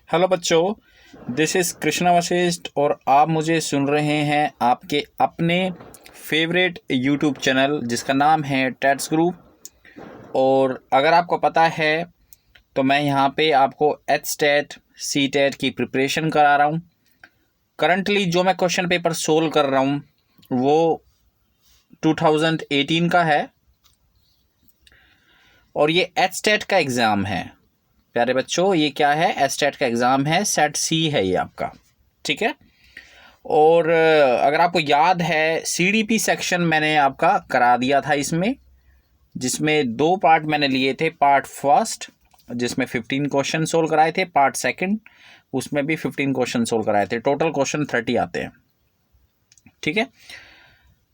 Hello बच्चों, this is Krishna Vashishtha और आप मुझे सुन रहे हैं आपके अपने फेवरेट यूट्यूब चैनल जिसका नाम है टेट्स ग्रुप। और अगर आपको पता है तो मैं यहाँ पे आपको एचटेट सीटेट की प्रिपरेशन करा रहा हूँ। करंटली जो मैं क्वेश्चन पेपर सोल्व कर रहा हूँ वो 2018 का है और ये एचटेट का एग्ज़ाम है। प्यारे बच्चों, ये क्या है? एचटेट का एग्ज़ाम है, सेट सी है ये आपका, ठीक है। और अगर आपको याद है सीडीपी सेक्शन मैंने आपका करा दिया था इसमें, जिसमें दो पार्ट मैंने लिए थे। पार्ट फर्स्ट जिसमें 15 क्वेश्चन सोल्व कराए थे, पार्ट सेकंड उसमें भी 15 क्वेश्चन सोल्व कराए थे। टोटल क्वेश्चन 30 आते हैं, ठीक है।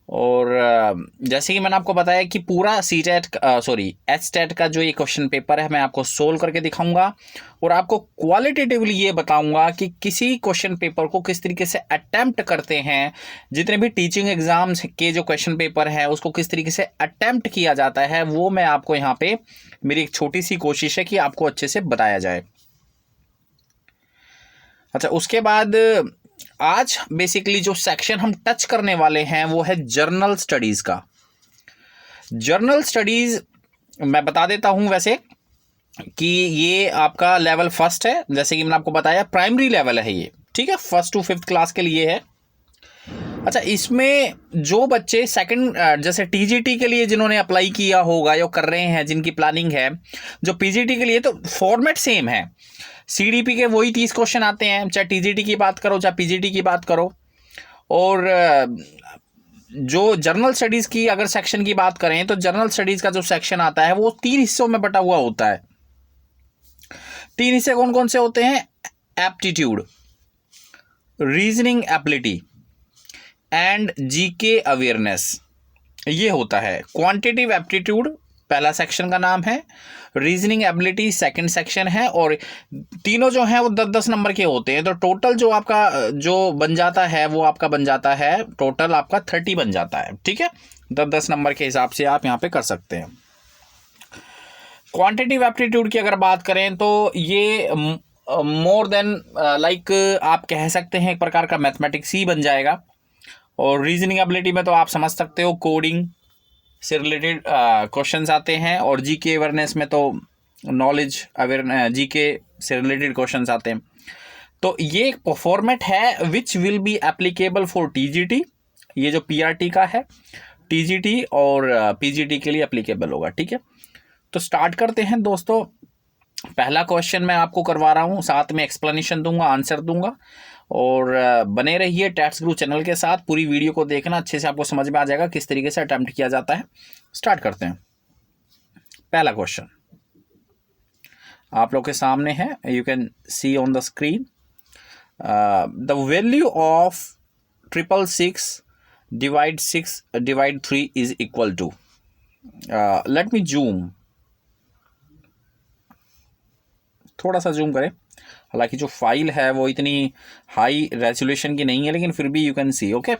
और जैसे कि मैंने आपको बताया कि पूरा एचटेट का जो ये क्वेश्चन पेपर है मैं आपको सोल्व करके दिखाऊंगा और आपको क्वालिटेटिवली ये बताऊंगा कि किसी क्वेश्चन पेपर को किस तरीके से अटेम्प्ट करते हैं। जितने भी टीचिंग एग्जाम्स के जो क्वेश्चन पेपर है उसको किस तरीके से अटेम्प्ट किया जाता है वो मैं आपको यहाँ पे, मेरी एक छोटी सी कोशिश है कि आपको अच्छे से बताया जाए। अच्छा, उसके बाद आज बेसिकली जो सेक्शन हम टच करने वाले हैं वो है जर्नल स्टडीज का। जर्नल स्टडीज मैं बता देता हूं वैसे कि ये आपका लेवल फर्स्ट है, जैसे कि मैंने आपको बताया प्राइमरी लेवल है ये, ठीक है। फर्स्ट टू फिफ्थ क्लास के लिए है। अच्छा, इसमें जो बच्चे सेकंड जैसे टीजीटी के लिए जिन्होंने अप्लाई किया होगा या कर रहे हैं, जिनकी प्लानिंग है, जो पीजीटी के लिए, तो फॉर्मेट सेम है। सीडीपी के वही 30 क्वेश्चन आते हैं, चाहे टीजीटी की बात करो चाहे पीजीटी की बात करो। और जो जर्नल स्टडीज़ की अगर सेक्शन की बात करें तो जर्नल स्टडीज़ का जो सेक्शन आता है वो 3 हिस्सों में बटा हुआ होता है। 3 हिस्से कौन कौन से होते हैं? Aptitude, reasoning ability and GK awareness, ये होता है। क्वांटिटेटिव एप्टीट्यूड पहला सेक्शन का नाम है, रीजनिंग एबिलिटी सेकंड सेक्शन है, और तीनों जो हैं वो 10-10 नंबर के होते हैं। तो टोटल जो आपका जो बन जाता है वो आपका बन जाता है, टोटल आपका 30 बन जाता है, ठीक है। 10-10 नंबर के हिसाब से आप यहाँ पे कर सकते हैं। क्वांटिटेटिव एप्टीट्यूड की अगर बात करें तो ये मोर देन लाइक आप कह सकते हैं एक प्रकार का मैथमेटिक्स ही बन जाएगा। और रीजनिंग एबिलिटी में तो आप समझ सकते हो कोडिंग से रिलेटेड क्वेश्चंस आते हैं, और जीके अवेयरनेस में तो नॉलेज अवेयर जीके से रिलेटेड क्वेश्चंस आते हैं। तो ये एक फॉर्मेट है which will be applicable for TGT, ये जो पीआरटी का है, टीजीटी और पीजीटी के लिए एप्लीकेबल होगा, ठीक है। तो स्टार्ट करते हैं दोस्तों। पहला क्वेश्चन मैं आपको करवा रहा हूँ, साथ में एक्सप्लेनेशन दूंगा, आंसर दूंगा, और बने रहिए टेट्स ग्रुप चैनल के साथ। पूरी वीडियो को देखना, अच्छे से आपको समझ में आ जाएगा किस तरीके से अटेम्प्ट किया जाता है। स्टार्ट करते हैं। पहला क्वेश्चन आप लोग के सामने है, you can see on the screen. The value of 666 divide 3 is equal to, let me zoom, थोड़ा सा जूम करें। हालांकि जो फाइल है वो इतनी हाई रेजोल्यूशन की नहीं है, लेकिन फिर भी यू कैन सी, ओके।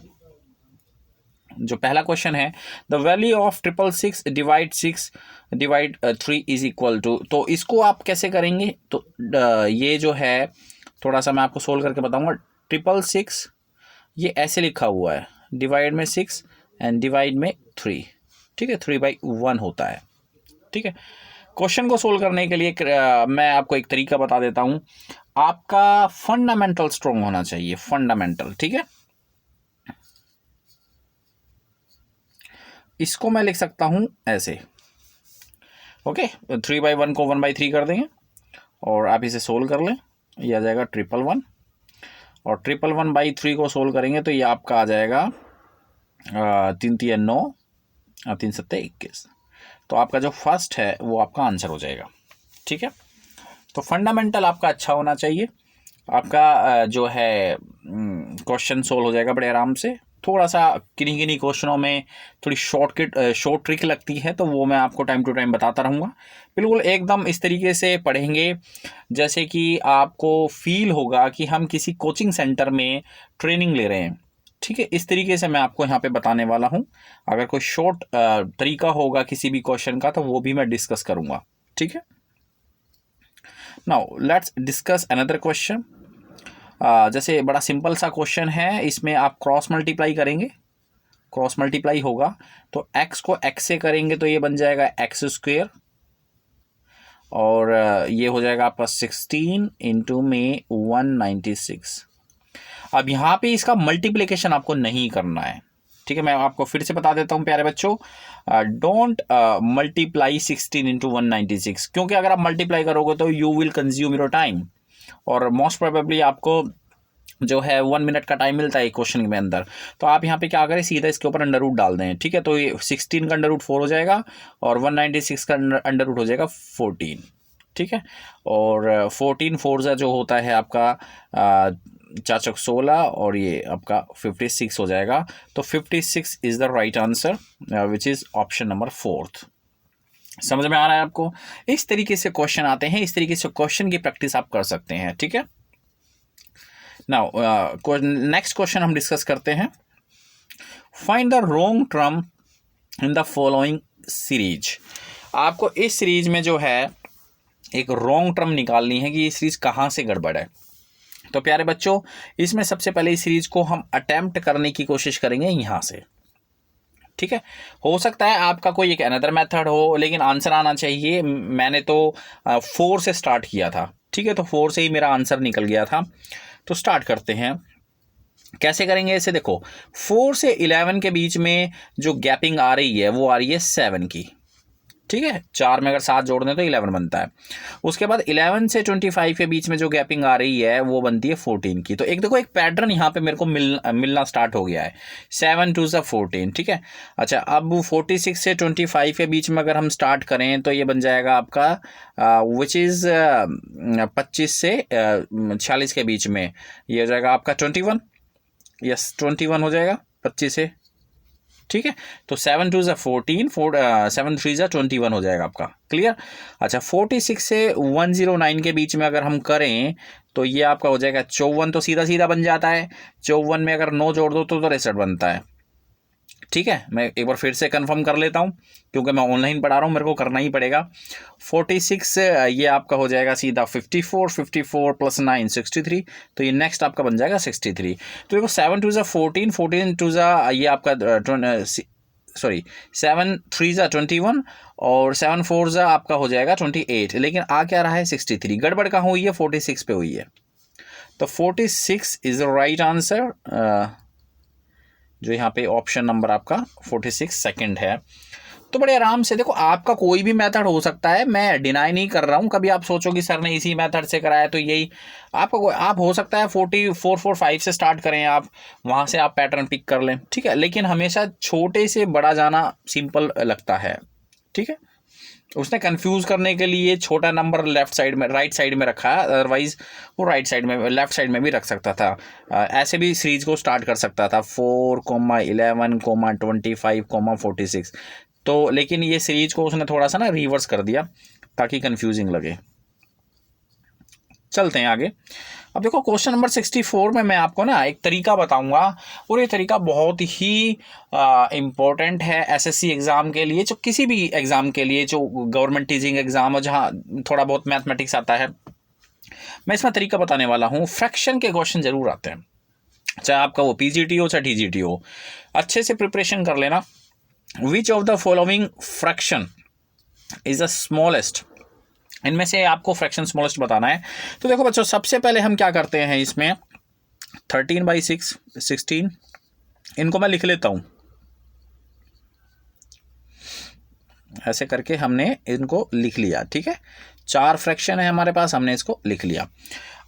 जो पहला क्वेश्चन है, the value of 666 divide 3 is equal to, तो इसको आप कैसे करेंगे? तो ये जो है थोड़ा सा मैं आपको सोल्व करके बताऊंगा। 666 ये ऐसे लिखा हुआ है, डिवाइड में 6 एंड डिवाइड में 3, ठीक है। 3/1 होता है, ठीक है। क्वेश्चन को सोल्व करने के लिए मैं आपको एक तरीका बता देता हूं। आपका फंडामेंटल स्ट्रॉन्ग होना चाहिए, फंडामेंटल, ठीक है। इसको मैं लिख सकता हूं ऐसे, ओके। 3/1 को 1/3 कर देंगे और आप इसे सोल्व कर लें, ये आ जाएगा 111। और 111/3 को सोल्व करेंगे तो ये आपका आ जाएगा 3×3 9 और 3×7 21। तो आपका जो फर्स्ट है वो आपका आंसर हो जाएगा, ठीक है। तो फंडामेंटल आपका अच्छा होना चाहिए, आपका जो है क्वेश्चन सोल्व हो जाएगा बड़े आराम से। थोड़ा सा किन्हीं किन्हीं क्वेश्चनों में थोड़ी शॉर्ट ट्रिक लगती है, तो वो मैं आपको टाइम टू टाइम बताता रहूँगा। बिल्कुल एकदम इस तरीके से पढ़ेंगे जैसे कि आपको फील होगा कि हम किसी कोचिंग सेंटर में ट्रेनिंग ले रहे हैं, ठीक है। इस तरीके से मैं आपको यहाँ पे बताने वाला हूँ। अगर कोई शॉर्ट तरीका होगा किसी भी क्वेश्चन का तो वो भी मैं डिस्कस करूँगा, ठीक है। Now let's discuss another question. जैसे बड़ा सिंपल सा क्वेश्चन है, इसमें आप क्रॉस मल्टीप्लाई करेंगे, क्रॉस मल्टीप्लाई होगा तो x को x से करेंगे तो ये बन जाएगा एक्स स्क्वेयर, और ये हो जाएगा आपका 16 इंटू में 196। अब यहाँ पे इसका मल्टीप्लिकेशन आपको नहीं करना है, ठीक है। मैं आपको फिर से बता देता हूँ प्यारे बच्चों, डोंट मल्टीप्लाई 16 इंटू 196, क्योंकि अगर आप मल्टीप्लाई करोगे तो you will consume your time, और मोस्ट प्रोबेबली आपको जो है 1 मिनट का टाइम मिलता है एक क्वेश्चन में अंदर। तो आप यहाँ पे क्या करें, सीधा इसके ऊपर अंडर रूट डाल दें, ठीक है। तो ये 16 का अंडर रूट 4 हो जाएगा और 196 का अंडर रूट हो जाएगा 14, ठीक है। और 14 4 जो होता है आपका 4 चौक 16 और ये आपका 56 हो जाएगा। तो 56 is the right answer which is option number 4। समझ में आ रहा है आपको? इस तरीके से क्वेश्चन आते हैं, इस तरीके से क्वेश्चन की प्रैक्टिस आप कर सकते हैं, ठीक है। नाउ नेक्स्ट क्वेश्चन हम डिस्कस करते हैं। Find the wrong term in the following series. आपको इस सीरीज में जो है एक रॉन्ग टर्म निकालनी है कि ये सीरीज कहाँ से गड़बड़ है। तो प्यारे बच्चों, इसमें सबसे पहले इस सीरीज को हम अटेम्प्ट करने की कोशिश करेंगे यहाँ से, ठीक है। हो सकता है आपका कोई एक अनदर मेथड हो, लेकिन आंसर आना चाहिए। मैंने तो 4 से स्टार्ट किया था, ठीक है, तो 4 से ही मेरा आंसर निकल गया था। तो स्टार्ट करते हैं, कैसे करेंगे इसे। देखो 4 से 11 के बीच में जो गैपिंग आ रही है वो आ रही है 7 की, ठीक है। 4 में अगर 7 जोड़ दें तो 11 बनता है। उसके बाद 11 से 25 के बीच में जो गैपिंग आ रही है वो बनती है 14 की। तो एक देखो एक पैटर्न यहाँ पे मेरे को मिलना स्टार्ट हो गया है। 7 2 14, ठीक है। अच्छा, अब 46 से 25 के बीच में अगर हम स्टार्ट करें तो ये बन जाएगा आपका विच इज़ 25 से 46 के बीच में ये हो जाएगा आपका 21। यस 21 हो जाएगा 25 से, ठीक है। तो 7 2 14, 7 3 21 हो जाएगा आपका, क्लियर। अच्छा 46 से 109 के बीच में अगर हम करें तो ये आपका हो जाएगा 54। तो सीधा सीधा बन जाता है। 54 में अगर 9 जोड़ दो तो 63 बनता है, ठीक है। मैं एक बार फिर से कंफर्म कर लेता हूँ क्योंकि मैं ऑनलाइन पढ़ा रहा हूँ, मेरे को करना ही पड़ेगा। 46 ये आपका हो जाएगा सीधा 54, 54 प्लस 9 63। तो ये नेक्स्ट आपका बन जाएगा 63। तो देखो 7 2 14, 14 2 ये आपका 7 3 21 और 7 4 आपका हो जाएगा 28। लेकिन आ क्या रहा है 63। गड़बड़ कहाँ हुई है? 46 पे हुई है। तो 46 इज द राइट आंसर, जो यहाँ पे ऑप्शन नंबर आपका 46 सेकंड है। तो बड़े आराम से देखो, आपका कोई भी मेथड हो सकता है, मैं डिनाई नहीं कर रहा हूँ। कभी आप सोचो कि सर ने इसी मेथड से कराया तो यही आपका आप हो सकता है 4445 से स्टार्ट करें, आप वहाँ से आप पैटर्न पिक कर लें, ठीक है। लेकिन हमेशा छोटे से बड़ा जाना सिंपल लगता है, ठीक है। उसने कंफ्यूज करने के लिए छोटा नंबर लेफ्ट साइड में राइट साइड में रखा है, अदरवाइज वो राइट साइड में लेफ्ट साइड में भी रख सकता था। ऐसे भी सीरीज को स्टार्ट कर सकता था 4, 11, 25, 46। तो लेकिन ये सीरीज को उसने थोड़ा सा ना रिवर्स कर दिया ताकि कंफ्यूजिंग लगे। चलते हैं आगे। अब देखो क्वेश्चन नंबर 64 में मैं आपको ना एक तरीका बताऊंगा, और ये तरीका बहुत ही इम्पोर्टेंट है एसएससी एग्ज़ाम के लिए, जो किसी भी एग्ज़ाम के लिए, जो गवर्नमेंट टीचिंग एग्ज़ाम हो जहाँ थोड़ा बहुत मैथमेटिक्स आता है। मैं इसमें तरीका बताने वाला हूँ। फ्रैक्शन के क्वेश्चन जरूर आते हैं, चाहे आपका वो पीजीटी हो चाहे टीजीटी हो। अच्छे से प्रिपरेशन कर लेना। Which of the following fraction is the smallest, इनमें से आपको फ्रैक्शन स्मॉलेस्ट बताना है। तो देखो बच्चों, सबसे पहले हम क्या करते हैं, इसमें 13/6 16, इनको मैं लिख लेता हूं ऐसे करके। हमने इनको लिख लिया, ठीक है। 4 फ्रैक्शन है हमारे पास, हमने इसको लिख लिया।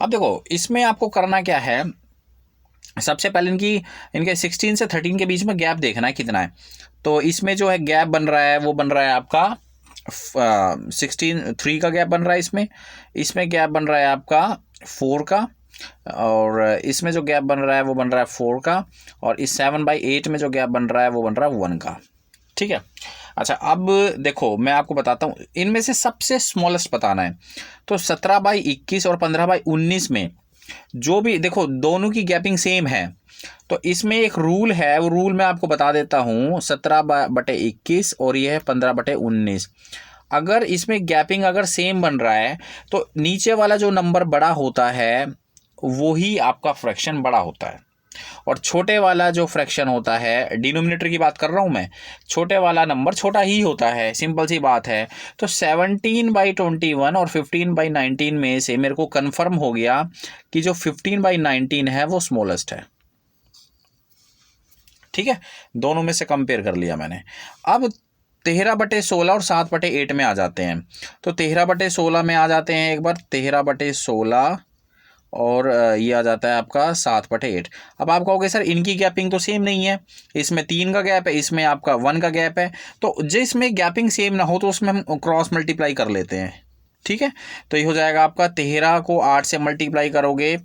अब देखो इसमें आपको करना क्या है, सबसे पहले इनके 16 से 13 के बीच में गैप देखना है कितना है। तो इसमें जो है गैप बन रहा है वो बन रहा है आपका 3 का गैप बन रहा है। इसमें गैप बन रहा है आपका 4 का, और इसमें जो गैप बन रहा है वो बन रहा है 4 का, और इस 7/8 में जो गैप बन रहा है वो बन रहा है 1 का, ठीक है। अच्छा अब देखो मैं आपको बताता हूँ, इनमें से सबसे स्मॉलेस्ट बताना है। तो 17/21 और 15/19 में जो भी देखो दोनों की गैपिंग सेम है। तो इसमें एक रूल है, वो रूल मैं आपको बता देता हूँ। 17/21 और ये है 15/19। अगर इसमें गैपिंग अगर सेम बन रहा है तो नीचे वाला जो नंबर बड़ा होता है वो ही आपका फ्रैक्शन बड़ा होता है, और छोटे वाला जो फ्रैक्शन होता है, डिनोमिनेटर की बात कर रहा हूँ मैं, छोटे वाला नंबर छोटा ही होता है, सिंपल सी बात है। तो 17/21 और 15/19 में से मेरे को कंफर्म हो गया कि जो 15/19 है वो स्मॉलेस्ट है। ठीक है, दोनों में से कंपेयर कर लिया मैंने। अब 13/16 और 7/8 में आ जाते हैं। तो 13/16 में आ जाते हैं, एक बार 13/16 और ये आ जाता है आपका 7/8। अब आप कहोगे सर इनकी गैपिंग तो सेम नहीं है, इसमें 3 का गैप है, इसमें आपका 1 का गैप है। तो जिसमें गैपिंग सेम ना हो तो उसमें हम क्रॉस मल्टीप्लाई कर लेते हैं। ठीक है, तो ये हो जाएगा आपका 13 को 8 से मल्टीप्लाई करोगे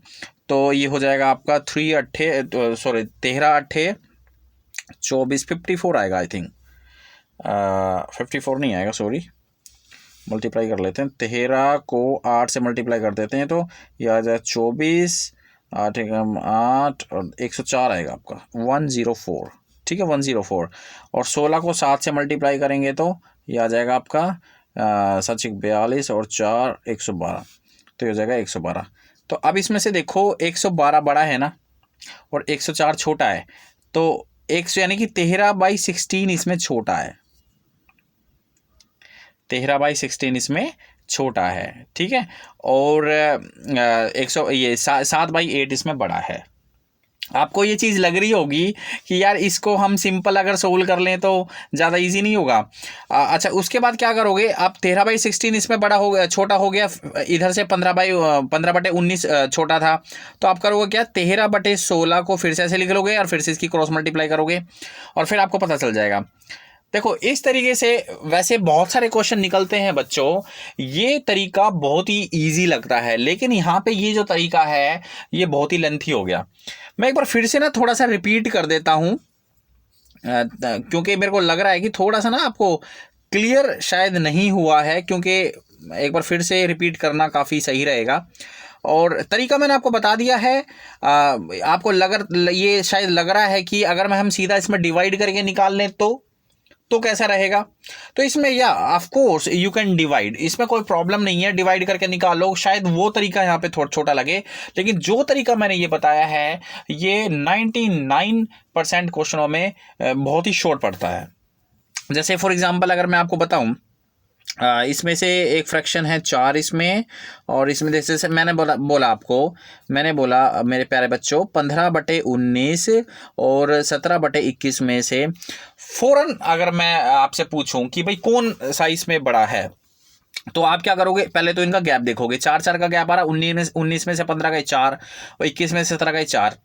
तो ये हो जाएगा आपका 13 8 24 54 आएगा। आई थिंक 54 नहीं आएगा, सॉरी, मल्टीप्लाई कर लेते हैं। 13 को 8 से मल्टीप्लाई कर देते हैं तो ये आ जाए 24, 8 और 104 आएगा आपका 104। ठीक है, 104। और 16 को 7 से मल्टीप्लाई करेंगे तो ये आ जाएगा आपका 42 और 4 112, तो ये हो जाएगा 112। तो अब इसमें से देखो 112 बड़ा है ना और 104 छोटा है, तो 100 यानी कि 13/16 इसमें छोटा है, 13/16 इसमें छोटा है। ठीक है, और 7/8 इसमें बड़ा है। आपको ये चीज़ लग रही होगी कि यार इसको हम सिंपल अगर सोल्व कर लें तो ज़्यादा इजी नहीं होगा। अच्छा, उसके बाद क्या करोगे आप, 13/16 इसमें बड़ा हो गया, छोटा हो गया, इधर से 15/19 छोटा था, तो आप करोगे क्या, 13/16 को फिर से ऐसे लिख लोगे और फिर से इसकी क्रॉस मल्टीप्लाई करोगे और फिर आपको पता चल जाएगा। देखो इस तरीके से वैसे बहुत सारे क्वेश्चन निकलते हैं बच्चों, ये तरीका बहुत ही इजी लगता है, लेकिन यहाँ पे ये जो तरीका है ये बहुत ही लेंथी हो गया। मैं एक बार फिर से ना थोड़ा सा रिपीट कर देता हूँ, क्योंकि मेरे को लग रहा है कि थोड़ा सा ना आपको क्लियर शायद नहीं हुआ है, क्योंकि एक बार फिर से रिपीट करना काफ़ी सही रहेगा। और तरीका मैंने आपको बता दिया है। आपको ये शायद लग रहा है कि अगर हम सीधा इसमें डिवाइड करके निकाल लें तो कैसा रहेगा। तो इसमें या of course you can divide, इसमें कोई प्रॉब्लम नहीं है, डिवाइड करके निकालो। शायद वो तरीका यहाँ पे थोड़ा छोटा लगे, लेकिन जो तरीका मैंने ये बताया है ये 99% क्वेश्चनों में बहुत ही शॉर्ट पड़ता है। जैसे फॉर एग्जांपल अगर मैं आपको बताऊं, इसमें से एक फ्रैक्शन है 4 इसमें, और इसमें जैसे मैंने बोला मेरे प्यारे बच्चों 15/19 और 17/21 में से फौरन अगर मैं आपसे पूछूं कि भाई कौन सा इसमें बड़ा है, तो आप क्या करोगे, पहले तो इनका गैप देखोगे। 4 का गैप आ रहा, 19 में से 15 का 4 और 21 में से 17 का 4।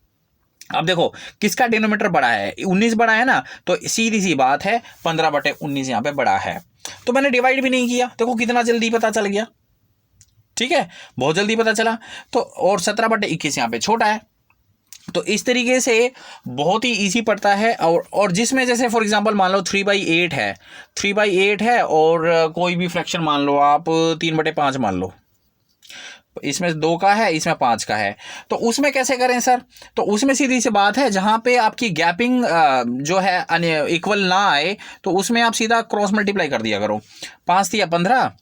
अब देखो किसका डिनोमिनेटर बड़ा है, 19 बड़ा है ना, तो सीधी सी बात है 15/19 यहाँ पे बड़ा है। तो मैंने डिवाइड भी नहीं किया, देखो कितना जल्दी पता चल गया। ठीक है, बहुत जल्दी पता चला। तो और 17/21 यहाँ पे छोटा है। तो इस तरीके से बहुत ही इजी पड़ता है। और जिसमें जैसे फॉर एग्जांपल मान लो 3/8 है, 3/8 है और कोई भी फ्रैक्शन मान लो आप 3/5 मान लो, इसमें 2 का है, इसमें 5 का है, तो उसमें कैसे करें सर। तो उसमें सीधी सी बात है, जहां पे आपकी गैपिंग जो है इक्वल ना आए तो उसमें आप सीधा क्रॉस मल्टीप्लाई कर दिया करो। 5 दिया 15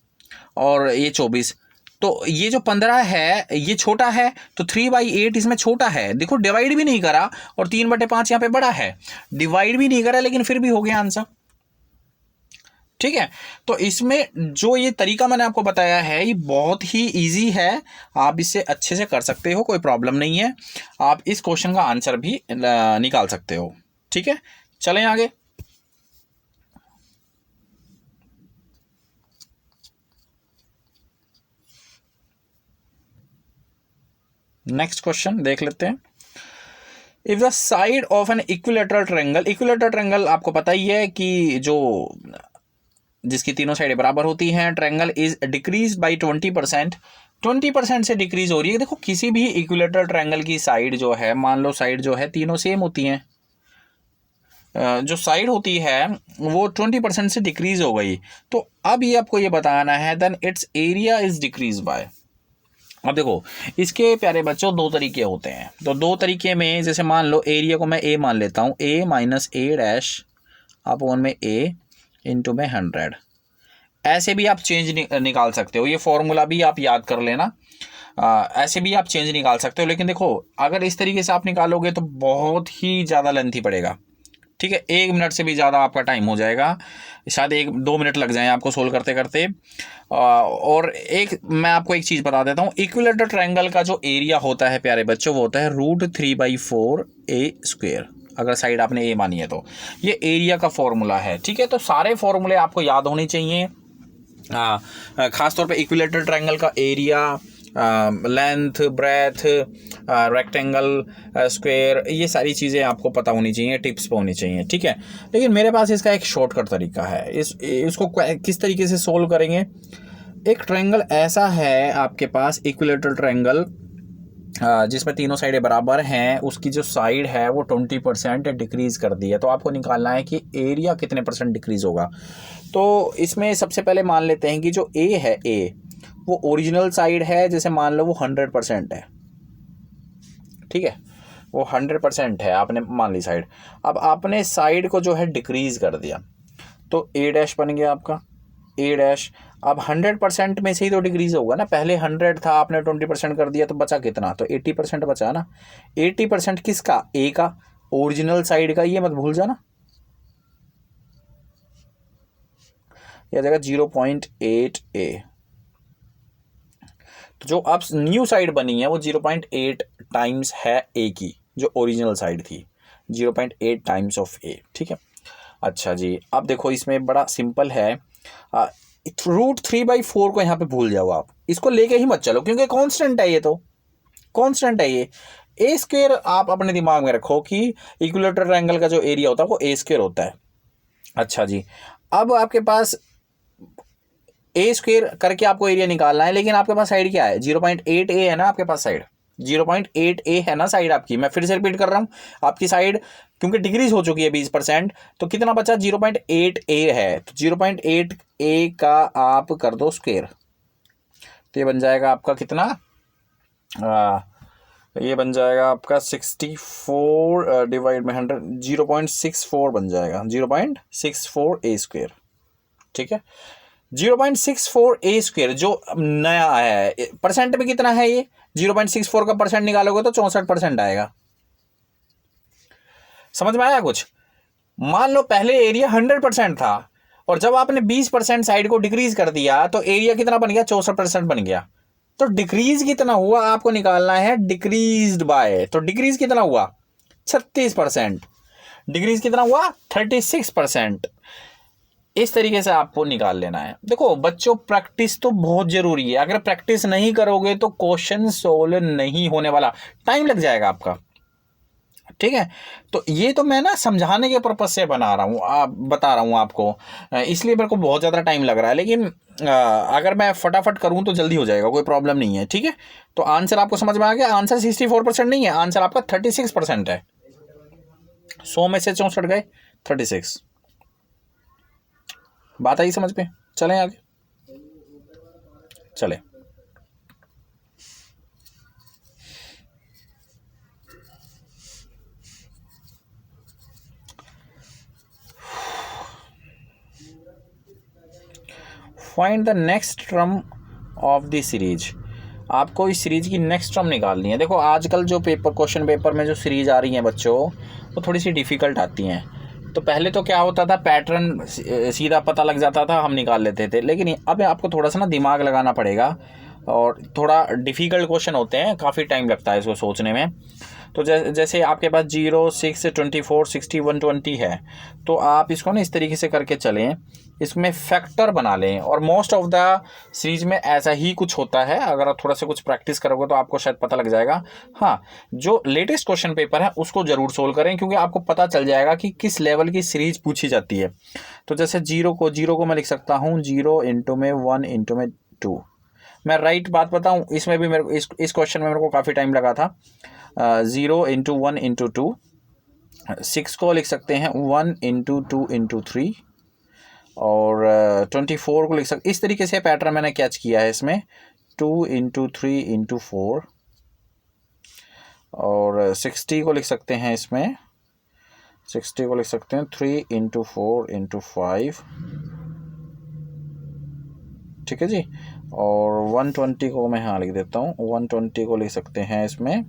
और ये 24, तो ये जो 15 है ये छोटा है, तो 3/8 इसमें छोटा है। देखो डिवाइड भी नहीं करा और 3/5 यहाँ पे बड़ा है, डिवाइड भी नहीं करा लेकिन फिर भी हो गया आंसर। ठीक है, तो इसमें जो ये तरीका मैंने आपको बताया है ये बहुत ही इजी है, आप इसे अच्छे से कर सकते हो, कोई प्रॉब्लम नहीं है। आप इस क्वेश्चन का आंसर भी निकाल सकते हो। ठीक है, चलें आगे। नेक्स्ट क्वेश्चन देख लेते हैं। If the side of an equilateral triangle, equilateral triangle आपको पता ही है कि जो जिसकी तीनों साइडें बराबर होती हैं, ट्रायंगल इज डिक्रीज बाई 20%, 20% से डिक्रीज हो रही है। देखो किसी भी इक्विलैटरल ट्रायंगल की साइड जो है, मान लो साइड जो है तीनों सेम होती हैं, जो साइड होती है वो 20% से डिक्रीज हो गई, तो अब ये आपको ये बताना है then its area is decrease by. अब देखो इसके प्यारे बच्चों 2 तरीके होते हैं, तो 2 तरीके में जैसे मान लो एरिया को मैं ए मान लेता हूँ, a - a' अपॉन में a इंटू में 100, ऐसे भी आप चेंज निकाल सकते हो, ये फॉर्मूला भी आप याद कर लेना। ऐसे भी आप चेंज निकाल सकते हो, लेकिन देखो अगर इस तरीके से आप निकालोगे तो बहुत ही ज़्यादा लेंथी पड़ेगा। ठीक है, 1 मिनट से भी ज़्यादा आपका टाइम हो जाएगा, शायद 1-2 मिनट लग जाएं आपको सोल्व करते करते। और एक मैं आपको एक चीज़ बता देता हूँ, इक्विलेटरल ट्रायंगल का जो एरिया होता है प्यारे बच्चों, वो होता है √3/4 A²। अगर साइड आपने ए मानी है तो ये एरिया का फॉर्मूला है। ठीक है, तो सारे फॉर्मूले आपको याद होने चाहिए। खासतौर पे इक्विलेटरल ट्रायंगल का area, length, breadth, rectangle, square, ये सारी चीज़ें आपको पता होनी चाहिए, टिप्स पे होनी चाहिए। ठीक है, लेकिन मेरे पास इसका एक शॉर्टकट तरीका है। इसको किस तरीके से सोल्व करेंगे। एक ट्रायंगल ऐसा है आपके पास, इक्विलेटरल ट्रायंगल, जिसमें तीनों साइडें बराबर हैं, उसकी जो साइड है वो 20% डिक्रीज़ कर दी है, तो आपको निकालना है कि एरिया कितने % डिक्रीज़ होगा। तो इसमें सबसे पहले मान लेते हैं कि जो ए है, ए वो ओरिजिनल साइड है, जैसे मान लो वो 100% है। ठीक है, वो 100% है, आपने मान ली साइड। अब आपने साइड को जो है डिक्रीज़ कर दिया, तो A' बन गया आपका A'। अब 100% में से ही तो डिक्रीज होगा ना, पहले 100 था, आपने 20% कर दिया, तो बचा कितना, तो 80% बचा ना। 80% किसका, ए का, ओरिजिनल साइड का, ये मत भूल जाना। यह जगह 0.8A। तो जो अब न्यू साइड बनी है वो 0.8 टाइम्स है ए की, जो ओरिजिनल साइड थी, 0.8 टाइम्स ऑफ ए। ठीक है, अच्छा जी, अब देखो इसमें बड़ा सिंपल है। √3/4 को यहाँ पे भूल जाओ, आप इसको लेके ही मत चलो, क्योंकि कांस्टेंट है, ये तो कांस्टेंट है ये। A² आप अपने दिमाग में रखो कि इक्विलेटरल ट्रायंगल का जो एरिया होता है वो A² होता है। अच्छा जी, अब आपके पास A² करके आपको एरिया निकालना है, लेकिन आपके पास साइड क्या है, 0.8A है ना आपके पास साइड, 0.8A है ना साइड आपकी। मैं फिर से रिपीट कर रहा हूँ, आपकी साइड क्योंकि डिक्रीज हो चुकी है 20%, तो कितना बचा, 0.8A है, तो 0.8A का आप कर दो स्क्वायर, तो ये बन जाएगा आपका कितना, ये बन जाएगा आपका 64 डिवाइड में 100, 0.64 बन जाएगा, 0.64A²। ठीक है, 0.64A² जो नया आया है, परसेंट में कितना है ये, 0.64 का परसेंट निकालोगे तो 64% आएगा। समझ में आया कुछ। मान लो पहले एरिया 100% था, और जब आपने 20% साइड को डिक्रीज कर दिया तो एरिया कितना बन गया, 64% बन गया। तो डिक्रीज कितना हुआ आपको निकालना है, डिक्रीज्ड बाय, तो डिक्रीज कितना हुआ, 36%। डिक्रीज कितना हुआ, 36%। इस तरीके से आपको निकाल लेना है। देखो बच्चों, प्रैक्टिस तो बहुत जरूरी है, अगर प्रैक्टिस नहीं करोगे तो क्वेश्चन सोल्व नहीं होने वाला, टाइम लग जाएगा आपका। ठीक है, तो ये तो मैं ना समझाने के पर्पज से बना रहा हूँ, बता रहा हूँ आपको, इसलिए मेरे को बहुत ज़्यादा टाइम लग रहा है, लेकिन अगर मैं फटाफट करूँ तो जल्दी हो जाएगा, कोई प्रॉब्लम नहीं है। ठीक है, तो आंसर आपको समझ में आ गया, आंसर 64% नहीं है, आंसर आपका 36% है। 100 में से 64 गए, 36। बात आई समझ में, चलें आगे, चले। Find the next term of the series. आपको इस सीरीज की नेक्स्ट टर्म निकालनी है। देखो आजकल जो क्वेश्चन पेपर में जो सीरीज आ रही हैं बच्चों, वो थोड़ी सी डिफ़िकल्ट आती हैं। तो पहले तो क्या होता था, पैटर्न सीधा पता लग जाता था, हम निकाल लेते थे, लेकिन अब आपको थोड़ा सा ना दिमाग लगाना पड़ेगा, और थोड़ा डिफ़िकल्ट क्वेश्चन होते हैं, काफ़ी टाइम लगता है इसको सोचने में। तो जैसे आपके पास 0, 6, 24, 60, 120 है, तो आप इसको ना इस तरीके से करके चलें, इसमें फैक्टर बना लें, और मोस्ट ऑफ द सीरीज में ऐसा ही कुछ होता है। अगर आप थोड़ा सा कुछ प्रैक्टिस करोगे तो आपको शायद पता लग जाएगा। हाँ, जो लेटेस्ट क्वेश्चन पेपर है उसको ज़रूर सोल्व करें, क्योंकि आपको पता चल जाएगा कि किस लेवल की सीरीज पूछी जाती है। तो जैसे जीरो को मैं लिख सकता हूँ 0 इंटू में 1 इंटू में 2। मैं राइट बात बताऊँ, इसमें भी मेरे को इस क्वेश्चन में मेरे को काफ़ी टाइम लगा था। 0 इंटू 1 इंटू 2। 6 को लिख सकते हैं 1 इंटू 2 इंटू 3, और 24 को लिख सकते, इस तरीके से पैटर्न मैंने कैच किया है इसमें, 2 इंटू 3 इंटू 4, और 60 को लिख सकते हैं इसमें, 60 को लिख सकते हैं 3 इंटू 4 इंटू 5, ठीक है जी। और 120 को मैं यहाँ लिख देता हूँ, 120 को लिख सकते हैं इसमें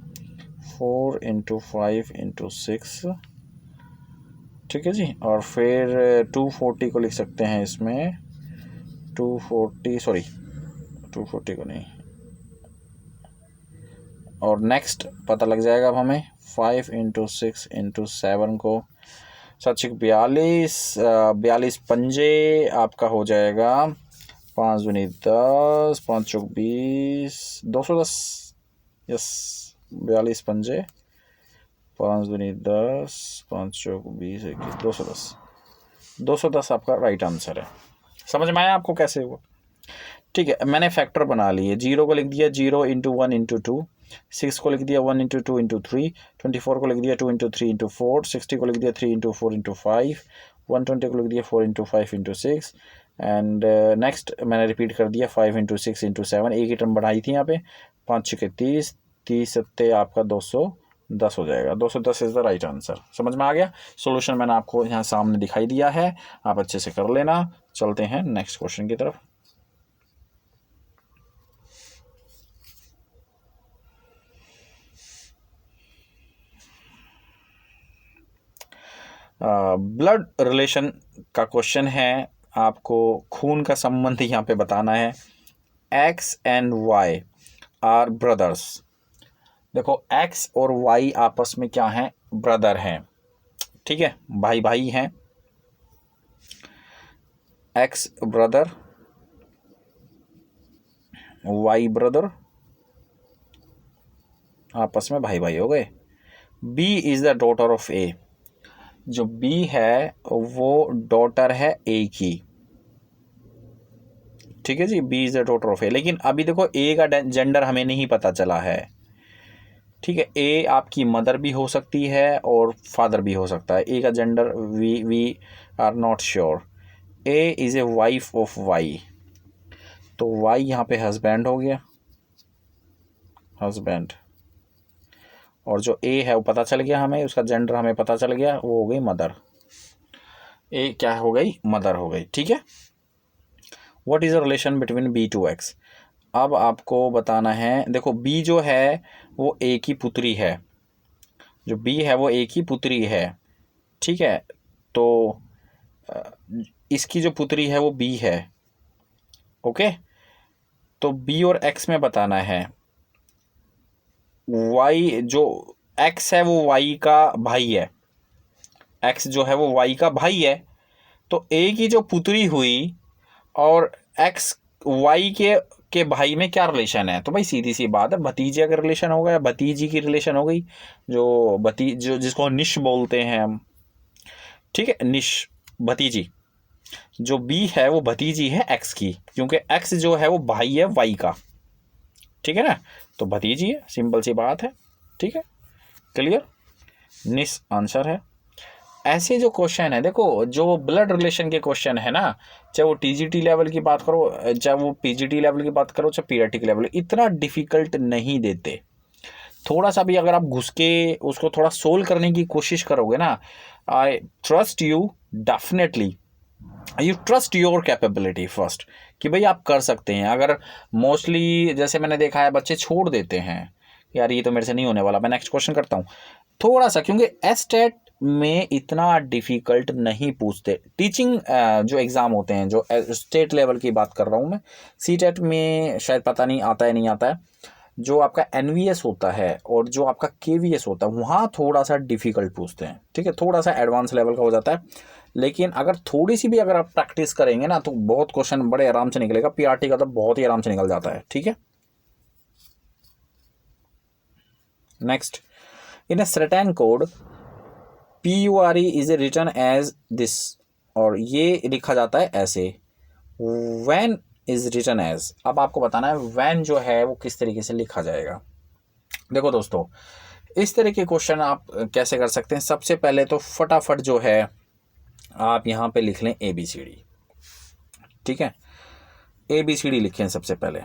4 × 5 × 6, ठीक है जी। और फिर 240 को लिख सकते हैं इसमें 240 को नहीं, और नेक्स्ट पता लग जाएगा अब हमें 5 × 6 × 7 को 42 पंजे आपका हो जाएगा 5 दूनी 10, 5 चौक 20, 210। यस, 42 पंजे 5 दूनी 10, 5 चौक 20, 21, 210 आपका राइट आंसर है। समझ में आया आपको कैसे हुआ? ठीक है, मैंने फैक्टर बना लिए। 0 को लिख दिया 0 × 1 × 2, 6 को लिख दिया 1 × 2 × 3, 24 को लिख दिया 2 × 3 × 4, 60 को लिख दिया 3 × 4 × 5, 120 को लिख दिया 4 × 5 × 6, एंड नेक्स्ट मैंने रिपीट कर दिया 5 × 6 × 7। एक ही टर्म बढ़ाई थी यहाँ पे, 5 × 6 = 30, 30 सत्ते आपका 210 हो जाएगा। 210 इज़ द राइट आंसर। समझ में आ गया? सॉल्यूशन मैंने आपको यहाँ सामने दिखाई दिया है, आप अच्छे से कर लेना। चलते हैं नेक्स्ट क्वेश्चन की तरफ। ब्लड रिलेशन का क्वेश्चन है, आपको खून का संबंध यहाँ पे बताना है। X and Y are brothers. देखो X और Y आपस में क्या हैं? ब्रदर हैं, ठीक है, भाई भाई हैं। X ब्रदर, Y ब्रदर, आपस में भाई भाई हो गए। B is the daughter of A। जो B है वो डॉटर है A की, ठीक है जी। B is the daughter of A। लेकिन अभी देखो A का जेंडर हमें नहीं पता चला है, ठीक है। A आपकी मदर भी हो सकती है और फादर भी हो सकता है। A का gender we are not sure. A is a wife of Y, तो Y यहाँ पे हस्बैंड हो गया, हस्बैंड। और जो A है वो पता चल गया हमें, उसका जेंडर हमें पता चल गया, वो हो गई मदर। A क्या हो गई? मदर हो गई, ठीक है। What is the relation between B to X? अब आपको बताना है। देखो B जो है वो A की पुत्री है, जो B है वो A की पुत्री है, ठीक है। तो इसकी जो पुत्री है वो B है, ओके। तो B और X में बताना है। Y जो X है वो Y का भाई है, X जो है वो Y का भाई है। तो A की जो पुत्री हुई और X Y के भाई में क्या रिलेशन है? तो भाई सीधी सी बात है, भतीजे का रिलेशन हो गया, भतीजी की रिलेशन हो गई। जो जिसको निश बोलते हैं हम, ठीक है, निश, भतीजी। जो B है वो भतीजी है X की, क्योंकि X जो है वो भाई है Y का, ठीक है ना। तो भतीजी है, सिंपल सी बात है, ठीक है, क्लियर। निस आंसर है। ऐसे जो क्वेश्चन है, देखो जो ब्लड रिलेशन के क्वेश्चन है ना, चाहे वो टीजीटी लेवल की बात करो, चाहे वो पीजीटी लेवल की बात करो, चाहे पीआरटी लेवल, इतना डिफिकल्ट नहीं देते। थोड़ा सा भी अगर आप घुस के उसको थोड़ा सोल्व करने की कोशिश करोगे ना, I trust you, definitely you trust your capability first, कि भाई आप कर सकते हैं। अगर मोस्टली जैसे मैंने देखा है बच्चे छोड़ देते हैं, यार ये तो मेरे से नहीं होने वाला, मैं नेक्स्ट क्वेश्चन करता हूँ थोड़ा सा, क्योंकि एस्टेट में इतना डिफ़िकल्ट नहीं पूछते। टीचिंग जो एग्ज़ाम होते हैं, जो स्टेट लेवल की बात कर रहा हूँ मैं, सीटेट में शायद पता नहीं आता है नहीं आता है। जो आपका एनवीएस होता है और जो आपका केवीएस होता है, वहाँ थोड़ा सा डिफ़िकल्ट पूछते हैं, ठीक है, थोड़ा सा एडवांस लेवल का हो जाता है। लेकिन अगर थोड़ी सी भी अगर आप प्रैक्टिस करेंगे ना, तो बहुत क्वेश्चन बड़े आराम से निकलेगा। पीआरटी का तो बहुत ही आराम से निकल जाता है, ठीक है। Next, in a certain code PURE is written as this, और ये लिखा जाता है ऐसे। व्हेन इज रिटन एज, अब आपको बताना है व्हेन जो है वो किस तरीके से लिखा जाएगा। देखो दोस्तों, इस तरह के क्वेश्चन आप कैसे कर सकते हैं। सबसे पहले तो फटाफट जो है आप यहाँ पे लिख लें ABCD, ठीक है। ABCD लिखें सबसे पहले,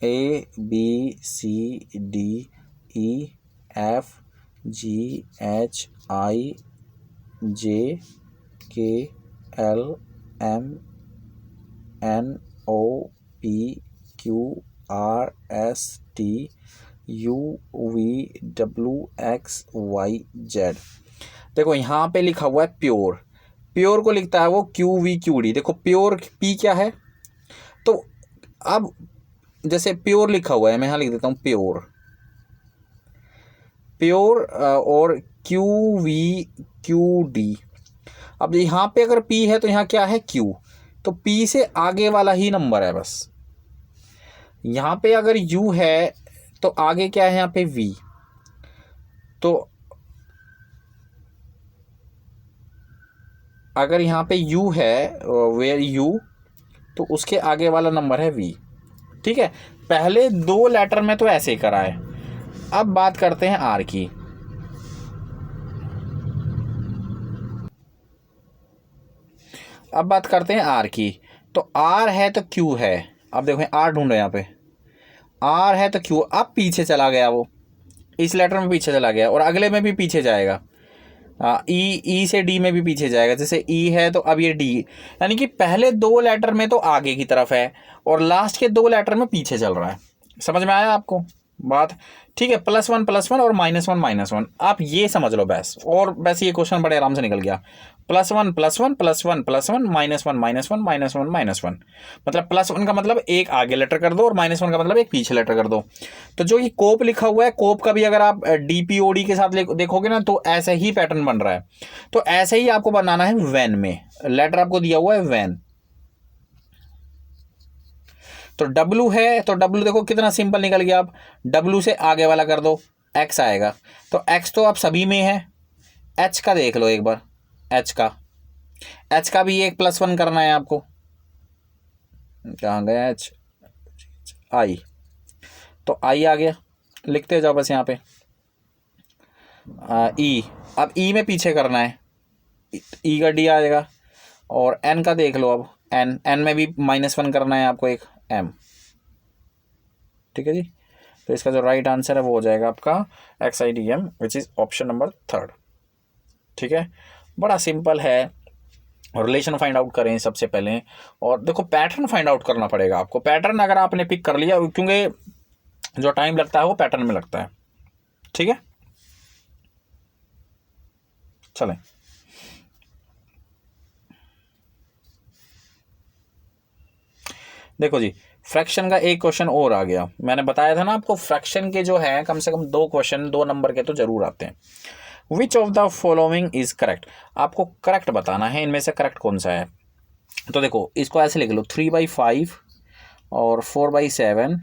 ABCDEFGHIJKLMNO PQRSTUVWXYZ। देखो यहाँ पे लिखा हुआ है प्योर, प्योर को लिखता है वो QVQD। देखो प्योर P क्या है, तो अब जैसे प्योर लिखा हुआ है, मैं यहाँ लिख देता हूँ प्योर, प्योर और QVQD। अब यहाँ पे अगर P है तो यहाँ क्या है Q, तो P से आगे वाला ही नंबर है बस। यहाँ पे अगर U है तो आगे क्या है यहाँ पे V, तो अगर यहाँ पे U है वेयर U, तो उसके आगे वाला नंबर है V। ठीक है, पहले दो लेटर में तो ऐसे ही करा है। अब बात करते हैं R की। अब बात करते हैं R की, तो R है तो Q है। अब देखो R ढूंढो, यहाँ पे R है तो Q, अब पीछे चला गया, वो इस लेटर में पीछे चला गया और अगले में भी पीछे जाएगा। ई से डी में भी पीछे जाएगा। जैसे ई है तो अब ये डी, यानी कि पहले दो लेटर में तो आगे की तरफ है और लास्ट के दो लेटर में पीछे चल रहा है। समझ में आया आपको बात? ठीक है, +1 और -1 आप ये समझ लो बस, और वैसे ये क्वेश्चन बड़े आराम से निकल गया। +1 +1 +1 +1 -1 मतलब +1 का मतलब एक आगे लेटर कर दो और -1 का मतलब एक पीछे लेटर कर दो। तो जो ये कोप लिखा हुआ है, कोप का भी अगर आप DPOD के साथ देखोगे ना तो ऐसा ही पैटर्न बन रहा है। तो ऐसे ही आपको बनाना है वैन में, लेटर आपको दिया हुआ है वैन। तो W है तो W देखो कितना सिंपल निकल गया। आप W से आगे वाला कर दो, X आएगा। तो X तो आप सभी में है। H का देख लो एक बार, H का भी एक +1 करना है आपको। कहाँ गया H? I, तो I आ गया, लिखते जाओ बस यहाँ पे। E, अब E में पीछे करना है, E का D आएगा। और N का देख लो, अब N में भी -1 करना है आपको, एक M। ठीक है जी, तो इसका जो राइट आंसर है वो हो जाएगा आपका XIDM, which is option number 3। ठीक है, बड़ा सिंपल है। रिलेशन फाइंड आउट करें सबसे पहले, और देखो पैटर्न फाइंड आउट करना पड़ेगा आपको। पैटर्न अगर आपने पिक कर लिया, क्योंकि जो टाइम लगता है वो पैटर्न में लगता है। ठीक है, चलें। देखो जी, फ्रैक्शन का एक क्वेश्चन और आ गया। मैंने बताया था ना आपको, फ्रैक्शन के जो है कम से कम 2 क्वेश्चन 2 नंबर के तो जरूर आते हैं। Which of the following is correct, आपको करेक्ट बताना है इनमें से करेक्ट कौन सा है। तो देखो इसको ऐसे लिख लो, 3/5 और 4/7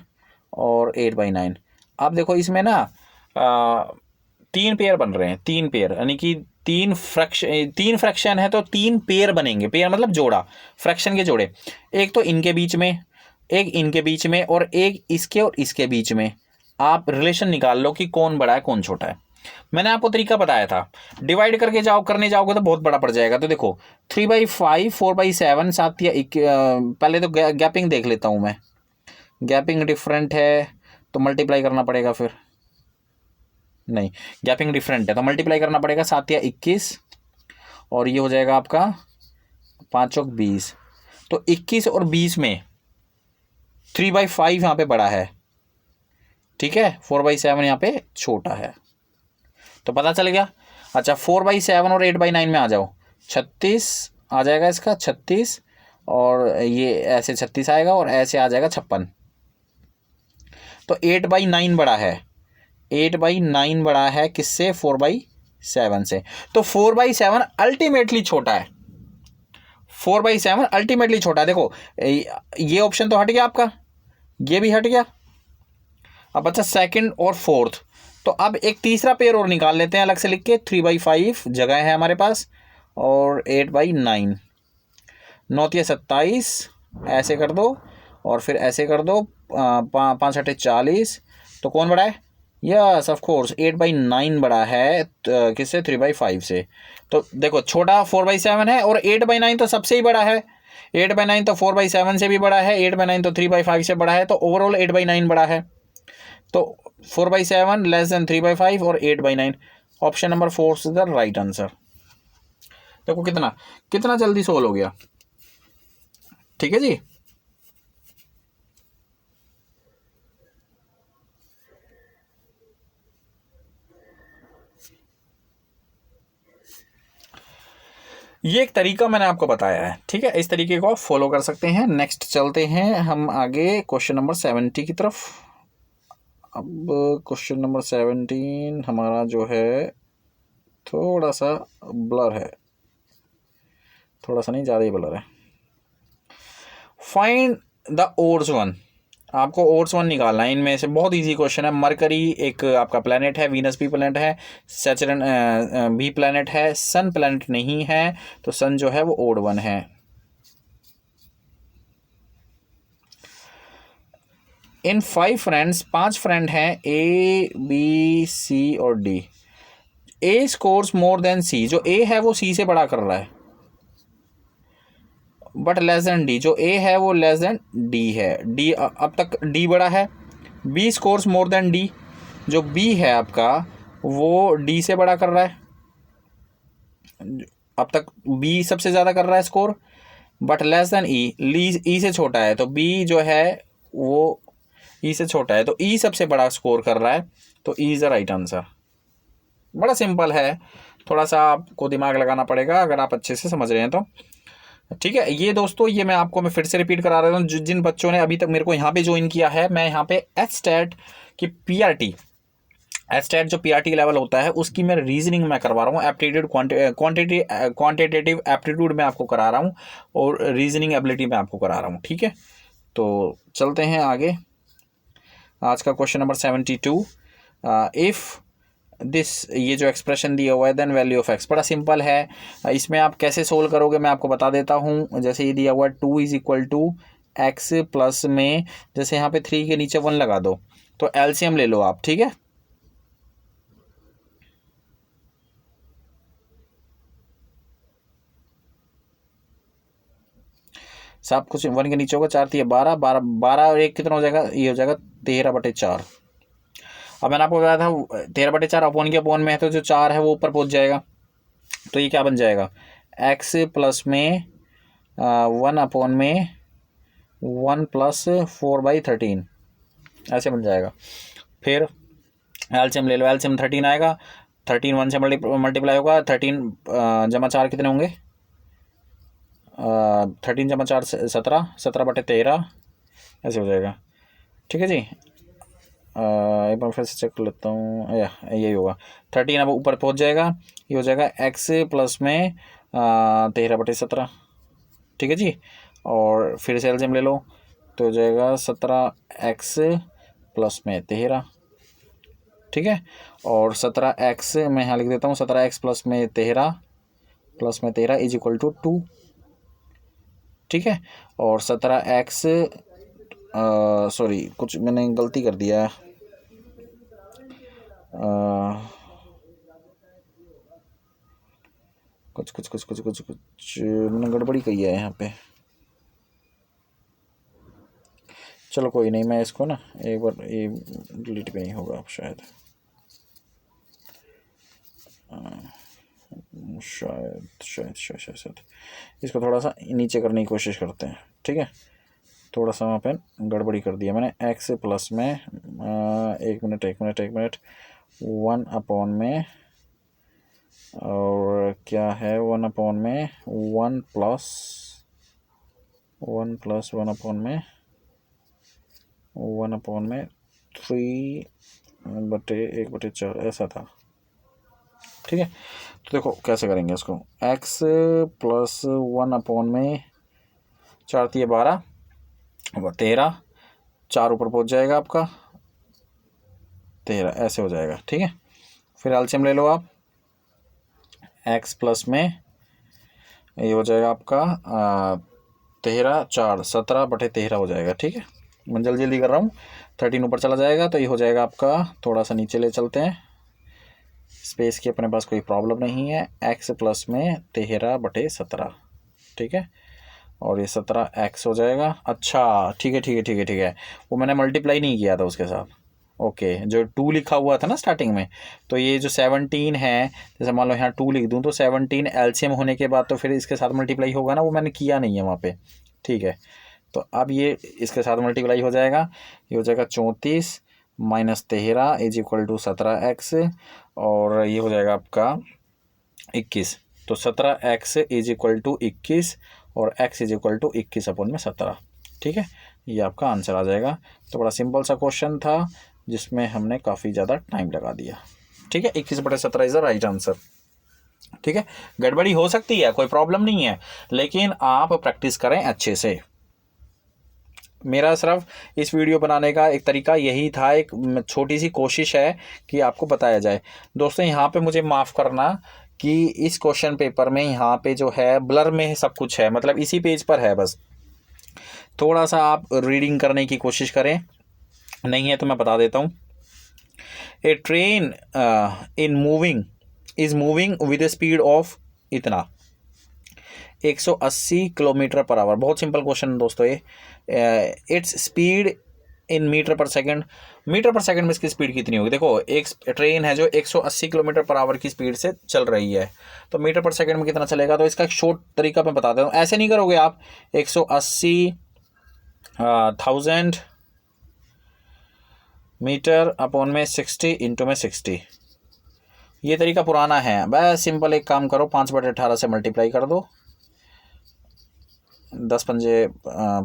और 8/9। अब देखो इसमें ना 3 पेयर बन रहे हैं, 3 पेयर, यानी कि 3 फ्रैक्शन है तो 3 पेयर बनेंगे। पेयर मतलब जोड़ा, फ्रैक्शन के जोड़े। एक तो इनके बीच में, एक इनके बीच में, और एक इसके और इसके बीच में। आप रिलेशन निकाल लो कि कौन बड़ा है कौन छोटा है। मैंने आपको तरीका बताया था, डिवाइड करके करने जाओगे तो बहुत बड़ा पड़ जाएगा। तो देखो 3/5 4/7 7 या पहले तो गैपिंग देख लेता हूं मैं, गैपिंग डिफरेंट है तो मल्टीप्लाई करना पड़ेगा। फिर नहीं, गैपिंग डिफरेंट है तो मल्टीप्लाई करना पड़ेगा। 7 या 21 और ये हो जाएगा आपका 5 चौक 20। तो 21 और 20 में 3/5 यहाँ पे बड़ा है, ठीक है, 4/7 यहाँ पे छोटा है। तो पता चल गया। अच्छा, 4/7 और 8/9 में आ जाओ, 36 आ जाएगा इसका, 36, और ये ऐसे 36 आएगा और ऐसे आ जाएगा 56। तो 8/9 बड़ा है, 8/9 बड़ा है किससे? 4/7 से। तो 4/7 अल्टीमेटली छोटा है, 4/7 अल्टीमेटली छोटा है। देखो ये ऑप्शन तो हट गया आपका, ये भी हट गया। अब अच्छा सेकंड और फोर्थ, तो अब एक तीसरा पेयर और निकाल लेते हैं अलग से लिख के। 3/5 जगह है हमारे पास और 8/9, 9 या 27 ऐसे कर दो और फिर ऐसे कर दो, 5 8 40। तो कौन बड़ा है? यस ऑफ कोर्स 8/9 बड़ा है किससे? 3/5 से। तो देखो छोटा 4/7 है और 8/9 तो सबसे ही बड़ा है। 8/9 तो 4/7 से भी बड़ा है, 8/9 तो 3/5 से बड़ा है, तो ओवरऑल 8/9 बड़ा है। तो 4/7 लेस देन 3/5 और 8/9, option number 4 is the right answer. देखो कितना कितना जल्दी सोल्व हो गया। ठीक है जी, ये एक तरीका मैंने आपको बताया है, ठीक है, इस तरीके को आप फॉलो कर सकते हैं। नेक्स्ट चलते हैं हम आगे क्वेश्चन नंबर 70 की तरफ। अब क्वेश्चन नंबर 17 हमारा जो है थोड़ा सा ब्लर है, थोड़ा सा नहीं, ज़्यादा ही ब्लर है। फाइंड द ओड्स वन, आपको ओड्स वन निकालना है। इनमें से बहुत इजी क्वेश्चन है। मरकरी एक आपका प्लेनेट है, वीनस भी प्लेनेट है, सैटर्न भी प्लेनेट है, सन प्लेनेट नहीं है, तो सन जो है वो ओड वन है। इन 5 फ्रेंड्स, 5 फ्रेंड हैं, ए बी सी और डी। ए स्कोर्स मोर देन सी, जो ए है वो सी से बड़ा कर रहा है, बट लेस देन डी, जो ए है वो लेस देन डी है। डी अब तक डी बड़ा है। B scores more than D, जो बी है आपका वो डी से बड़ा कर रहा है, अब तक बी सबसे ज़्यादा कर रहा है स्कोर, बट लेस देन ई, ई से छोटा है, तो बी जो है वो ई से छोटा है, तो ई सबसे बड़ा स्कोर कर रहा है, तो E is the right answer. बड़ा सिंपल है, थोड़ा सा आपको दिमाग लगाना पड़ेगा अगर आप अच्छे से समझ रहे हैं तो, ठीक है। ये दोस्तों, ये मैं फिर से रिपीट करा रहा हूँ, जिन बच्चों ने अभी तक मेरे को यहाँ पे ज्वाइन किया है, मैं यहाँ पे एचस्टैट की पीआरटी, एचस्टैट जो पीआरटी लेवल होता है उसकी मैं रीजनिंग में करवा रहा हूँ, एप्टीट्यूड क्वांटिटेटिव एप्टीट्यूड में आपको करा रहा हूँ, और रीजनिंग एबिलिटी में आपको करा रहा हूँ, ठीक है। तो चलते हैं आगे। आज का क्वेश्चन नंबर 72, इफ़ दिस, ये जो एक्सप्रेशन दिया हुआ है, देन वैल्यू ऑफ एक्स, बड़ा सिंपल है। इसमें आप कैसे सोल्व करोगे मैं आपको बता देता हूँ। जैसे ये दिया हुआ है 2 is equal to x plus में, जैसे यहाँ पे 3 के नीचे 1 लगा दो, तो एलसीएम ले लो आप, ठीक है। सब कुछ 1 के नीचे होगा, 4 3 12, 12 12 और 1 कितना हो जाएगा, ये हो जाएगा 13/4। अब मैंने आपको बताया था 13/4 अपॉन के अपॉन में है, तो जो 4 है वो ऊपर पहुंच जाएगा, तो ये क्या बन जाएगा, एक्स प्लस में 1 अपॉन में 1 प्लस 4/13, ऐसे बन जाएगा। फिर एलसीएम ले लो, एलसीएम 13 आएगा, 13 1 से मल्टीप्लाई होगा, 13 जमा 4 कितने होंगे, 13 जमा 4 17, 17/13, ऐसे हो जाएगा, ठीक है जी। एक बार फिर से चेक कर लेता हूँ, यही होगा, 13 अब ऊपर पहुँच जाएगा, ये हो जाएगा एक्स प्लस में 13/17, ठीक है जी। और फिर से एलसीएम ले लो, तो हो जाएगा 17x प्लस में 13, ठीक है। और 17x मैं यहाँ लिख देता हूँ, 17x प्लस में 13 इज इक्वल टू 2, ठीक है। और 17x, सॉरी कुछ मैंने गलती कर दिया, कुछ मैंने गड़बड़ी की है यहाँ पे, चलो कोई नहीं, मैं इसको ना एक बार, ये डिलीट भी नहीं होगा अब शायद, शायद इसको थोड़ा सा नीचे करने की कोशिश करते हैं, ठीक है। थोड़ा सा वहाँ पे गड़बड़ी कर दिया मैंने, एक्स प्लस में एक मिनट 1 अपॉन में, और क्या है 1 अपॉन में 1 प्लस 1 अपॉन में 3/1/4 ऐसा था, ठीक है। तो देखो कैसे करेंगे इसको, x प्लस 1 अपॉन में 4 3 12 13, 4 ऊपर पहुंच जाएगा आपका 13, ऐसे हो जाएगा, ठीक है। फिर एलसीएम ले लो आप, x प्लस में ये हो जाएगा आपका 13 4 17/13 हो जाएगा, ठीक है। मैं जल्दी कर रहा हूँ, 13 ऊपर चला जाएगा, तो ये हो जाएगा आपका, थोड़ा सा नीचे ले चलते हैं, स्पेस की अपने पास कोई प्रॉब्लम नहीं है, x प्लस में 13/17, ठीक है। और ये 17x हो जाएगा, अच्छा ठीक है, वो मैंने मल्टीप्लाई नहीं किया था उसके साथ, ओके। जो 2 लिखा हुआ था ना स्टार्टिंग में, तो ये जो 17 है, जैसे मान लो यहाँ 2 लिख दूँ, तो 17 एलसीएम होने के बाद तो फिर इसके साथ मल्टीप्लाई होगा ना, वो मैंने किया नहीं है वहाँ पे, ठीक है। तो अब ये इसके साथ मल्टीप्लाई हो जाएगा, ये हो जाएगा 34 minus 13 is equal to 17x, और ये हो जाएगा आपका 21, तो 17x इज इक्वल टू 21 और x इज इक्वल टू 21/17। ठीक है, ये आपका आंसर आ जाएगा। तो बड़ा सिंपल सा क्वेश्चन था जिसमें हमने काफ़ी ज़्यादा टाइम लगा दिया। ठीक है, 21/17 इज़ द राइट आंसर। ठीक है, गड़बड़ी हो सकती है, कोई प्रॉब्लम नहीं है, लेकिन आप प्रैक्टिस करें अच्छे से। मेरा सिर्फ इस वीडियो बनाने का एक तरीका यही था, एक छोटी सी कोशिश है कि आपको बताया जाए। दोस्तों यहाँ पे मुझे माफ़ करना कि इस क्वेश्चन पेपर में यहाँ पे जो है ब्लर में सब कुछ है, मतलब इसी पेज पर है, बस थोड़ा सा आप रीडिंग करने की कोशिश करें, नहीं है तो मैं बता देता हूँ। A train is moving with a speed of इतना 180 किलोमीटर पर आवर। बहुत सिंपल क्वेश्चन दोस्तों ये। इट्स स्पीड इन मीटर पर सेकंड, मीटर पर सेकंड में इसकी स्पीड कितनी होगी? देखो एक ट्रेन है जो 180 किलोमीटर पर आवर की स्पीड से चल रही है, तो मीटर पर सेकंड में कितना चलेगा? तो इसका एक शॉर्ट तरीका मैं बता देता हूँ। ऐसे नहीं करोगे आप 180,000 मीटर अपॉन में 60 इंटू में 60, ये तरीका पुराना है। बस सिंपल एक काम करो, 5/18 से मल्टीप्लाई कर दो, 10 पंजे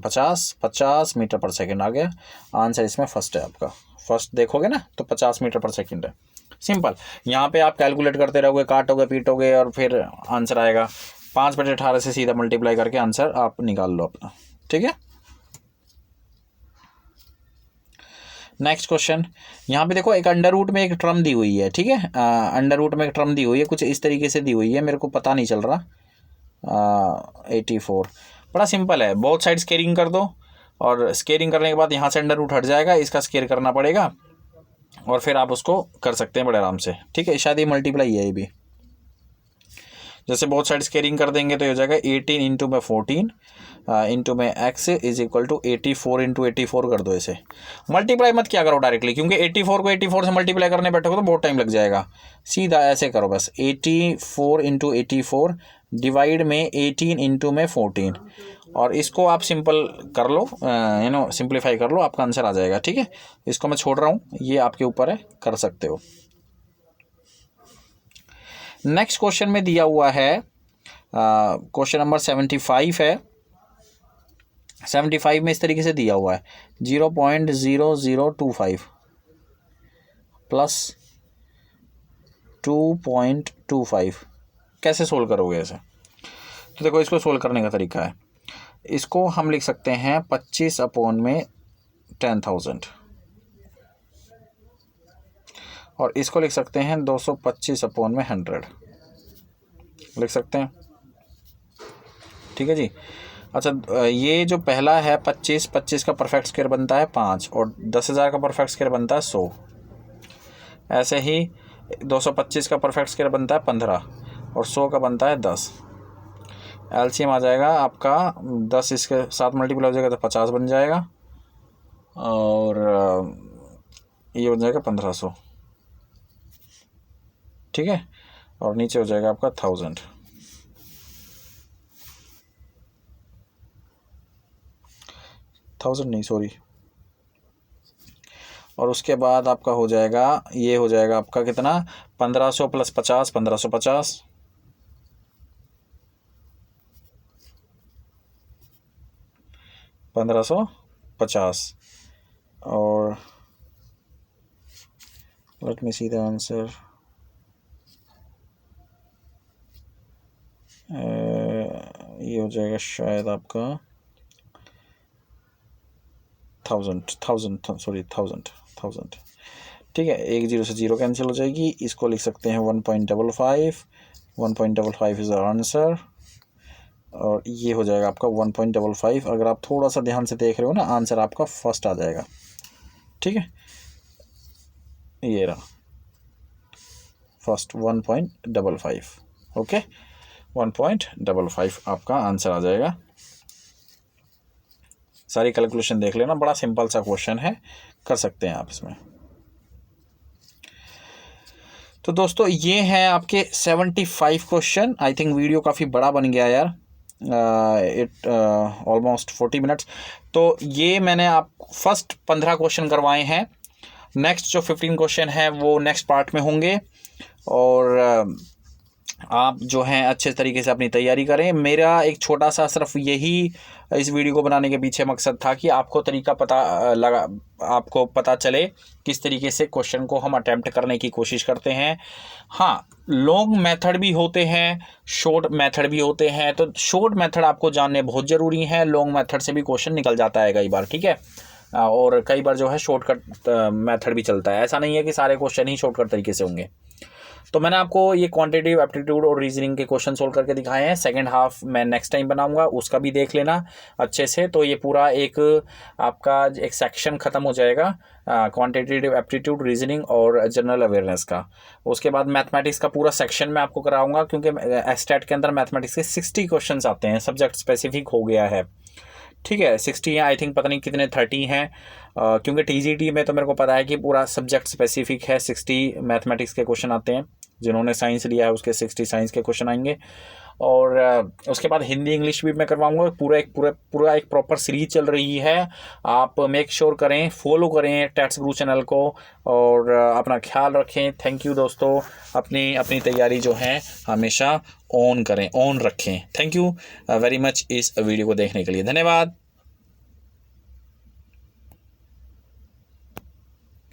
50 मीटर पर सेकंड आ गया। आंसर इसमें फर्स्ट है आपका। फर्स्ट देखोगे ना तो 50 मीटर पर सेकंड है। सिंपल, यहाँ पे आप कैलकुलेट करते रहोगे, काटोगे पीटोगे और फिर आंसर आएगा। 5/18 से सीधा मल्टीप्लाई करके आंसर आप निकाल लो अपना। ठीक है, नेक्स्ट क्वेश्चन। यहाँ पे देखो एक अंडर रूट में एक टर्म दी हुई है। ठीक है, अंडर रूट में एक टर्म दी हुई है, कुछ इस तरीके से दी हुई है, मेरे को पता नहीं चल रहा। 84, बड़ा सिंपल है, बहुत साइड स्केयरिंग कर दो और स्केयरिंग करने के बाद यहाँ से अंडर रूट हट जाएगा, इसका स्केयर करना पड़ेगा और फिर आप उसको कर सकते हैं बड़े आराम से। ठीक है, शायद ये मल्टीप्लाई है ये भी। जैसे बहुत साइड स्केयरिंग कर देंगे तो ये हो जाएगा 18 इंटू में 14 इंटू में x is equal to 84 into 84 कर दो। इसे मल्टीप्लाई मत क्या करो डायरेक्टली, क्योंकि 84 को 84 से मल्टीप्लाई करने बैठोगे तो बहुत टाइम लग जाएगा। सीधा ऐसे करो बस, 84 इंटू 84 डिवाइड में 18 इंटू में 14, और इसको आप सिंपल कर लो, सिंप्लीफाई कर लो, आपका आंसर आ जाएगा। ठीक है, इसको मैं छोड़ रहा हूँ, ये आपके ऊपर है, कर सकते हो। नेक्स्ट क्वेश्चन में दिया हुआ है, क्वेश्चन नंबर 75 है। 75 में इस तरीके से दिया हुआ है 0.0025 प्लस 2.25। कैसे सोल्व करोगे ऐसे? तो देखो इसको सोल्व करने का तरीका है, इसको हम लिख सकते हैं 25 अपॉन में 10,000 और इसको लिख सकते हैं 225 अपॉन में 100 लिख सकते हैं। ठीक है जी। अच्छा, ये जो पहला है 25 का परफेक्ट स्क्वायर बनता है 5 और 10,000 का परफेक्ट स्क्वायर बनता है 100। ऐसे ही 225 का परफेक्ट स्क्वायर बनता है 15 और 100 का बनता है 10। एलसीएम आ जाएगा आपका 10 इसके साथ मल्टीप्लाई हो जाएगा तो 50 बन जाएगा और ये हो जाएगा 1500। ठीक है, और नीचे हो जाएगा आपका 1000। नहीं सॉरी, और उसके बाद आपका हो जाएगा, ये हो जाएगा आपका कितना, 1500 प्लस 50, 1550। और let me see the answer, ये हो जाएगा शायद आपका 1000। ठीक है, एक 0 से 0 कैंसिल हो जाएगी, इसको लिख सकते हैं 1.55। 1.55 इज़ द आंसर और ये हो जाएगा आपका 1.55। अगर आप थोड़ा सा ध्यान से देख रहे हो ना, आंसर आपका फर्स्ट आ जाएगा। ठीक है, ये रहा फर्स्ट 1.55। ओके, 1.55 आपका आंसर आ जाएगा। सारी कैलकुलेशन देख लेना, बड़ा सिंपल सा क्वेश्चन है, कर सकते हैं आप इसमें। तो दोस्तों ये हैं आपके 75 क्वेश्चन। आई थिंक वीडियो काफ़ी बड़ा बन गया यार, इट ऑलमोस्ट 40 मिनट्स। तो ये मैंने आप फर्स्ट 15 क्वेश्चन करवाए हैं। नेक्स्ट जो 15 क्वेश्चन है वो नेक्स्ट पार्ट में होंगे और आप जो हैं अच्छे तरीके से अपनी तैयारी करें। मेरा एक छोटा सा सिर्फ यही इस वीडियो को बनाने के पीछे मकसद था कि आपको तरीका पता लगा, आपको पता चले किस तरीके से क्वेश्चन को हम अटेम्प्ट करने की कोशिश करते हैं। हाँ, लॉन्ग मेथड भी होते हैं, शॉर्ट मेथड भी होते हैं, तो शॉर्ट मेथड आपको जानने बहुत ज़रूरी है। लॉन्ग मेथड से भी क्वेश्चन निकल जाता है कई बार, ठीक है। और कई बार जो है शॉर्टकट मेथड भी चलता है। ऐसा नहीं है कि सारे क्वेश्चन ही शॉर्टकट तरीके से होंगे। तो मैंने आपको ये क्वांटिटेटिव एप्टीट्यूड और रीजनिंग के क्वेश्चन सोल्व करके दिखाए हैं। सेकंड हाफ मैं नेक्स्ट टाइम बनाऊंगा, उसका भी देख लेना अच्छे से। तो ये पूरा एक आपका एक सेक्शन ख़त्म हो जाएगा क्वांटिटेटिव एप्टीट्यूड, रीजनिंग और जनरल अवेयरनेस का। उसके बाद मैथमेटिक्स का पूरा सेक्शन मैं आपको कराऊंगा, क्योंकि एस्टेट के अंदर मैथमेटिक्स के 60 क्वेश्चन आते हैं, सब्जेक्ट स्पेसिफिक हो गया है, ठीक है। 60 हैं, आई थिंक पता नहीं कितने 30 हैं, क्योंकि टीजीटी में तो मेरे को पता है कि पूरा सब्जेक्ट स्पेसिफिक है। 60 मैथमेटिक्स के क्वेश्चन आते हैं, जिन्होंने साइंस लिया है उसके 60 साइंस के क्वेश्चन आएंगे। और उसके बाद हिंदी इंग्लिश भी मैं करवाऊंगा। पूरा एक प्रॉपर सीरीज चल रही है। आप मेक श्योर करें, फॉलो करें टेट्स गुरु चैनल को, और अपना ख्याल रखें। थैंक यू दोस्तों। अपनी तैयारी जो है हमेशा ऑन करें, ऑन रखें। थैंक यू वेरी मच इस वीडियो को देखने के लिए, धन्यवाद।